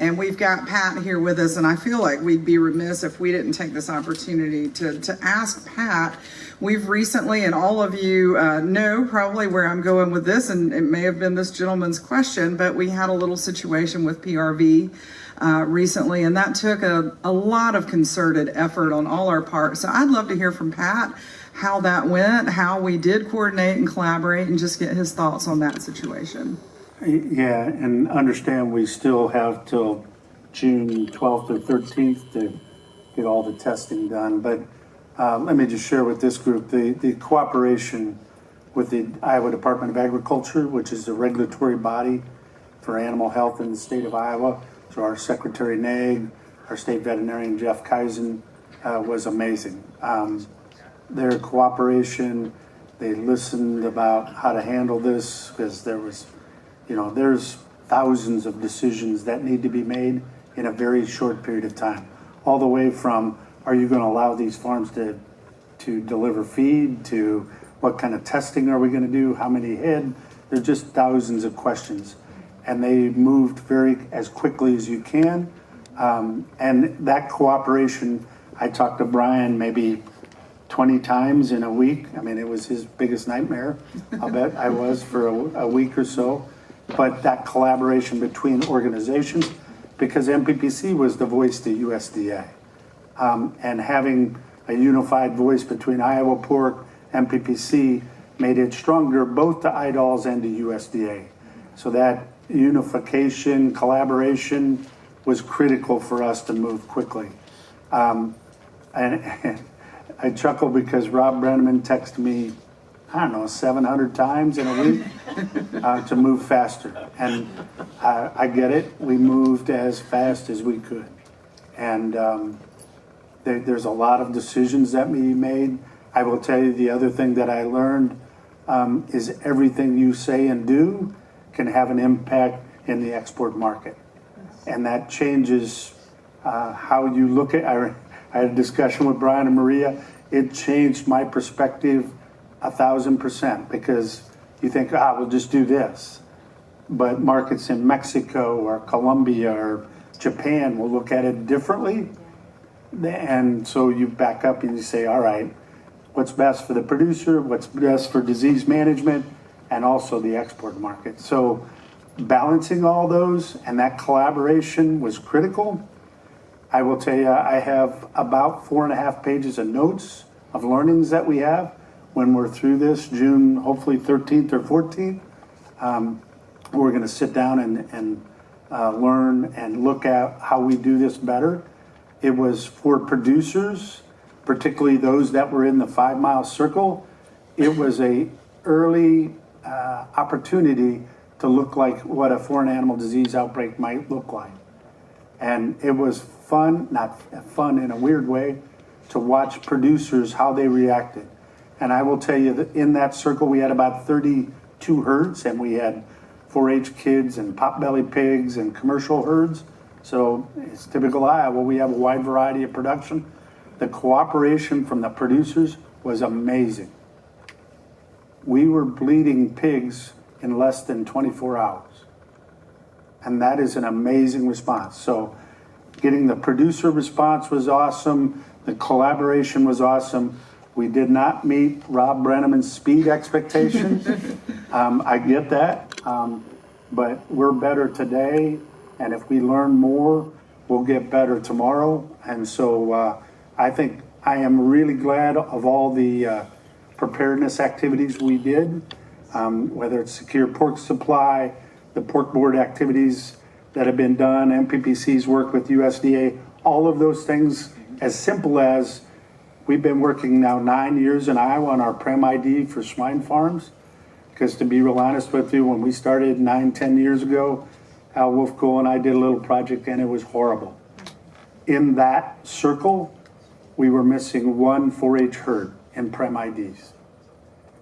And we've got Pat here with us, and I feel like we'd be remiss if we didn't take this opportunity to ask Pat. We've recently, and all of you know probably where I'm going with this, and it may have been this gentleman's question, but we had a little situation with PRV recently, and that took a lot of concerted effort on all our parts. So I'd love to hear from Pat how that went, how we did coordinate and collaborate, and just get his thoughts on that situation. Yeah, and understand we still have till June 12th or 13th to get all the testing done. But let me just share with this group the cooperation with the Iowa Department of Agriculture, which is the regulatory body for animal health in the state of Iowa. So our Secretary Nag, our state veterinarian Jeff Kaizen was amazing. Their cooperation, they listened about how to handle this because there was, there's thousands of decisions that need to be made in a very short period of time. All the way from, are you going to allow these farms to deliver feed, to what kind of testing are we going to do, how many head? There's just thousands of questions. And they moved as quickly as you can. And that cooperation, I talked to Bryan maybe 20 times in a week. I mean, it was his biggest nightmare. I'll bet I was for a week or so. But that collaboration between organizations, because NPPC was the voice to USDA. And having a unified voice between Iowa Pork, NPPC, made it stronger both to IDOLs and to USDA. So that unification, collaboration was critical for us to move quickly. And I chuckle because Rob Brenneman texted me, 700 times in a week to move faster. And I get it. We moved as fast as we could. And there's a lot of decisions that we made. I will tell you the other thing that I learned is everything you say and do can have an impact in the export market. And that changes how you look at I had a discussion with Brian and Maria. It changed my perspective 1,000% because you think, we'll just do this. But markets in Mexico or Colombia or Japan will look at it differently. And so you back up and you say, all right, what's best for the producer, what's best for disease management, and also the export market. So balancing all those and that collaboration was critical. I will tell you, I have about 4.5 pages of notes of learnings that we have when we're through this, June, hopefully 13th or 14th. We're going to sit down and learn and look at how we do this better. It was for producers, particularly those that were in the 5-mile circle. It was a early opportunity to look like what a foreign animal disease outbreak might look like. And it was fun, not fun in a weird way, to watch producers, how they reacted. And I will tell you that in that circle, we had about 32 herds, and we had 4-H kids and potbelly pigs and commercial herds. So it's typical Iowa. We have a wide variety of production. The cooperation from the producers was amazing. We were bleeding pigs in less than 24 hours. And that is an amazing response. So getting the producer response was awesome. The collaboration was awesome. We did not meet Rob Brenneman's speed expectations. I get that, but we're better today. And if we learn more, we'll get better tomorrow. And so I think I am really glad of all the preparedness activities we did, whether it's secure pork supply, the pork board activities that have been done, NPPC's work with USDA, all of those things, as simple as we've been working now 9 years in Iowa on our Prem ID for swine farms. Because to be real honest with you, when we started 9-10 years ago, Al Wolfco and I did a little project and it was horrible. In that circle, we were missing one 4-H herd in Prem IDs.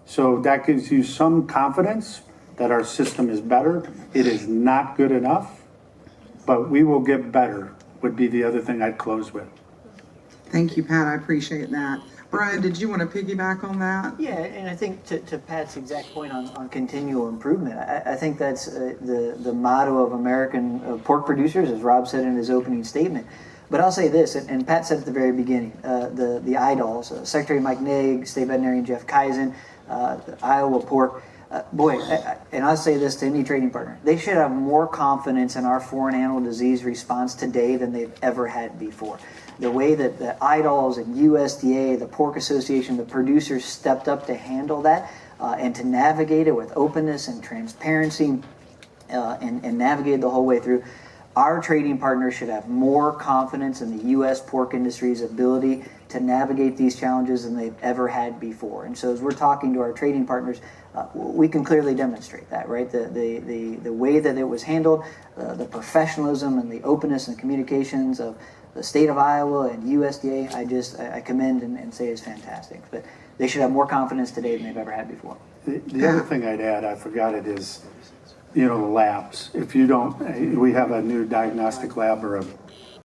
So that gives you some confidence that our system is better. It is not good enough, but we will get better, would be the other thing I'd close with. Thank you, Pat. I appreciate that. Bryan, did you want to piggyback on that? Yeah, and I think to Pat's exact point on continual improvement, I think that's the motto of American pork producers, as Rob said in his opening statement. But I'll say this, and Pat said at the very beginning, the idols, Secretary Mike Nigg, State Veterinarian Jeff Kaizen, Iowa Pork, and I'll say this to any trading partner, they should have more confidence in our foreign animal disease response today than they've ever had before. The way that the idols and USDA, the Pork Association, the producers stepped up to handle that and to navigate it with openness and transparency and navigate the whole way through. Our trading partners should have more confidence in the U.S. pork industry's ability to navigate these challenges than they've ever had before. And so as we're talking to our trading partners, we can clearly demonstrate that, right? The way that it was handled, the professionalism and the openness and communications of the state of Iowa and USDA, I commend and say is fantastic. But they should have more confidence today than they've ever had before. The other thing I'd add, I forgot it, is, the labs. If you don't, we have a new diagnostic lab or a